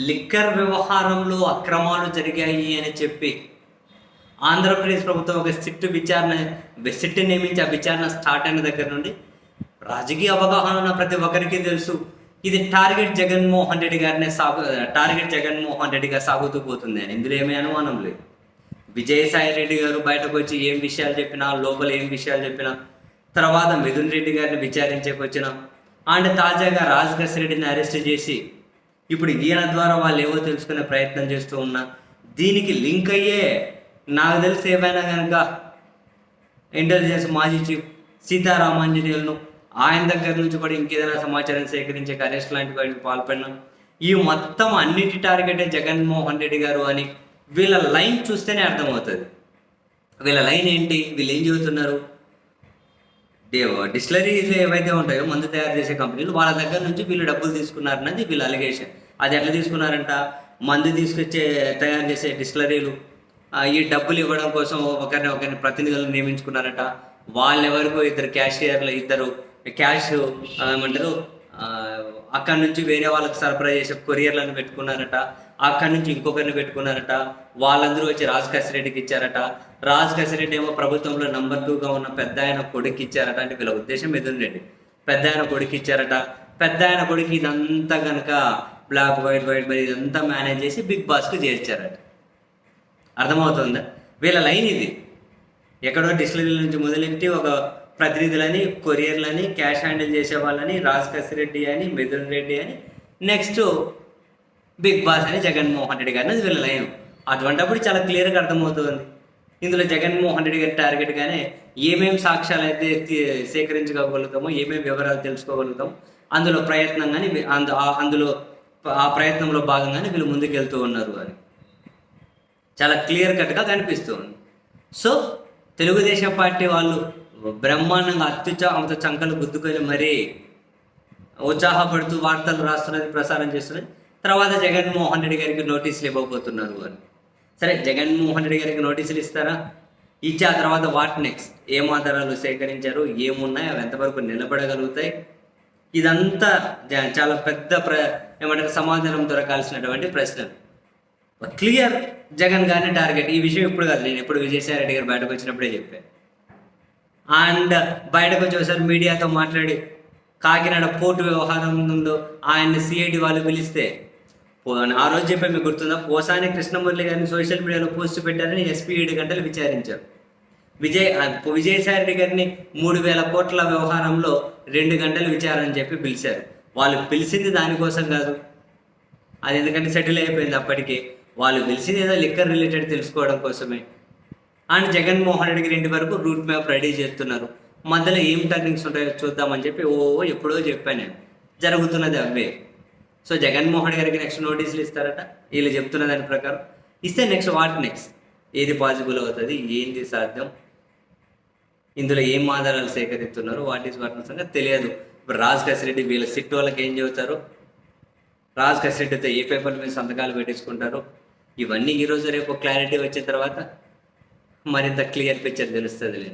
Liquor వ్యవహారంలో అక్రమాలు జరిగాయి అని చెప్పి ఆంధ్రప్రదేశ్ ప్రభుత్వం ఒక సిట్ నియమించి ఆ విచారణ స్టార్ట్ అయిన దగ్గర నుండి రాజకీయ అవగాహన ఉన్న ప్రతి ఒక్కరికి తెలుసు ఇది టార్గెట్ జగన్మోహన్ రెడ్డిగా సాగుతూ పోతుంది అని. ఇందులో ఏమీ అనుమానం లేదు. విజయసాయి రెడ్డి గారు బయటకు వచ్చి ఏం విషయాలు చెప్పినా, లోపల ఏం విషయాలు చెప్పినా, తర్వాత మిథున్ రెడ్డి గారిని విచారించేకి వచ్చిన అండ్ తాజాగా రాజకేశ్ రెడ్డిని అరెస్ట్ చేసి ఇప్పుడు ఈయన ద్వారా వాళ్ళు ఏవో తెలుసుకునే ప్రయత్నం చేస్తూ ఉన్నా, దీనికి లింక్ అయ్యే నాకు తెలిసి ఏమైనా కనుక ఇంటెలిజెన్స్ మాజీ చీఫ్ సీతారామాంజనేయులను ఆయన దగ్గర నుంచి కూడా ఇంకేదైనా సమాచారం సేకరించే అరెస్ట్ లాంటి వాటికి పాల్పడినా, ఈ మొత్తం అన్నిటి టార్గెటే జగన్మోహన్ రెడ్డి గారు అని వీళ్ళ లైన్ చూస్తేనే అర్థమవుతుంది. వీళ్ళ లైన్ ఏంటి, వీళ్ళు ఏం చెబుతున్నారు? డిస్టిలరీస్ ఏవైతే ఉంటాయో మందు తయారు చేసే కంపెనీలు, వాళ్ళ దగ్గర నుంచి వీళ్ళు డబ్బులు తీసుకున్నారన్నది వీళ్ళ అలిగేషన్. అది ఎట్లా తీసుకున్నారంట, మందు తయారు చేసే డిస్టిలరీలు ఈ డబ్బులు ఇవ్వడం కోసం ఒకరిని ప్రతినిధులను నియమించుకున్నారట. వాళ్ళెవరికో ఇద్దరు క్యాష్ ఏమంటారు అక్కడి నుంచి వేరే వాళ్ళకి సరఫరా చేసే కొరియర్లను పెట్టుకున్నారట. అక్కడి నుంచి ఇంకొకరిని పెట్టుకున్నారట. వాళ్ళందరూ వచ్చి రాజకేశ్ రెడ్డికి ఇచ్చారట. రాజకేశ్ రెడ్డి ఏమో ప్రభుత్వంలో నెంబర్ 2గా ఉన్న పెద్ద ఆయన కొడుకు ఇచ్చారట. అంటే వీళ్ళ ఉద్దేశం మిథున్ రెడ్డి పెద్ద ఆయన కొడుకు ఇచ్చారట. పెద్ద ఆయన కొడుకు ఇదంతా కనుక బ్లాక్ వైట్ ఇదంతా మేనేజ్ చేసి బిగ్ బాస్కి చేర్చారట. అర్థమవుతుందా? వీళ్ళ లైన్ ఇది. ఎక్కడో డిస్టిలరీల నుంచి మొదలెట్టి ఒక ప్రతినిధులని, కొరియర్లని, క్యాష్ హ్యాండిల్ చేసే వాళ్ళని, రాజకేశ్ రెడ్డి అని, మిథున్ రెడ్డి అని, నెక్స్ట్ బిగ్ బాస్ అని జగన్మోహన్ రెడ్డి గారిని వీళ్ళ లైన్. అటువంటిప్పుడు చాలా క్లియర్గా అర్థమవుతుంది. ఇందులో జగన్మోహన్ రెడ్డి గారి టార్గెట్గానే ఏమేమి సాక్ష్యాలు అయితే సేకరించుకోగలుగుతామో, ఏమేమి వివరాలు తెలుసుకోగలుగుతామో అందులో ప్రయత్నంగానే అందులో ఆ ప్రయత్నంలో భాగంగానే వీళ్ళు ముందుకు వెళ్తూ ఉన్నారు అని చాలా క్లియర్ కట్గా కనిపిస్తుంది. సో తెలుగుదేశం పార్టీ వాళ్ళు బ్రహ్మాండంగా అత్యుత్సాహంతో చంకలు గుద్దుకొని మరీ ఉత్సాహపడుతూ వార్తలు రాస్తున్నది, ప్రసారం చేస్తున్నది. తర్వాత జగన్మోహన్ రెడ్డి గారికి నోటీసులు ఇవ్వబోతున్నారు అని. సరే, జగన్మోహన్ రెడ్డి గారికి నోటీసులు ఇస్తారా? ఇచ్చి ఆ తర్వాత వాట్ నెక్స్ట్, ఏం ఆధారాలు సేకరించారు, ఏమున్నాయి, అవి ఎంతవరకు నిలబడగలుగుతాయి, ఇదంతా చాలా పెద్ద ఏమంటారు సమాధానం దొరకాల్సినటువంటి ప్రశ్నలు. క్లియర్ జగన్ గారిని టార్గెట్. ఈ విషయం ఇప్పుడు కాదు, నేను ఎప్పుడు విజయసాయి రెడ్డి గారు బయటకు వచ్చినప్పుడే చెప్పాను. అండ్ బయటకు వచ్చి ఒకసారి మీడియాతో మాట్లాడి కాకినాడ పోర్టు వ్యవహారం ముందు ఆయన్ని సిఐడి వాళ్ళు పిలిస్తే ఆ రోజు చెప్పే మీకు గుర్తుందా, పోసాని కృష్ణమురళి గారిని సోషల్ మీడియాలో పోస్ట్ పెట్టారని ఎస్పీ 7 గంటలు విచారించారు. విజయసాయి రెడ్డి గారిని 3,000 కోట్ల వ్యవహారంలో 2 గంటలు విచారణ చెప్పి పిలిచారు. వాళ్ళు పిలిచింది దానికోసం కాదు, అది ఎందుకంటే సెటిల్ అయిపోయింది అప్పటికే. వాళ్ళు పిలిచింది ఏదో లిక్కర్ రిలేటెడ్ తెలుసుకోవడం కోసమే. అండ్ జగన్మోహన్ రెడ్డి గారి ఇంటి వరకు రూట్ మ్యాప్ రెడీ చేస్తున్నారు. మధ్యలో ఏం టర్నింగ్స్ ఉంటాయో చూద్దామని చెప్పి ఎప్పుడో చెప్పాను నేను, జరుగుతున్నది అవే. సో జగన్మోహన్ గారికి నెక్స్ట్ నోటీసులు ఇస్తారట వీళ్ళు చెప్తున్న దాని ప్రకారం. ఇస్తే నెక్స్ట్ వాట్ నెక్స్ట్, ఏది పాసిబుల్ అవుతుంది, ఏంది సాధ్యం, ఇందులో ఏం ఆధారాలు సేకరిస్తున్నారు, వాట్ సంగతి తెలియదు. ఇప్పుడు రాజకేశ్ రెడ్డి వీళ్ళ సిట్ వాళ్ళకి ఏం చెబుతారు, రాజకేశ్ రెడ్డితో ఏ పేపర్ల మీద సంతకాలు పెట్టించుకుంటారు, ఇవన్నీ ఈరోజు రేపు క్లారిటీ వచ్చిన తర్వాత మరింత క్లియర్ పిక్చర్ తెలుస్తుంది.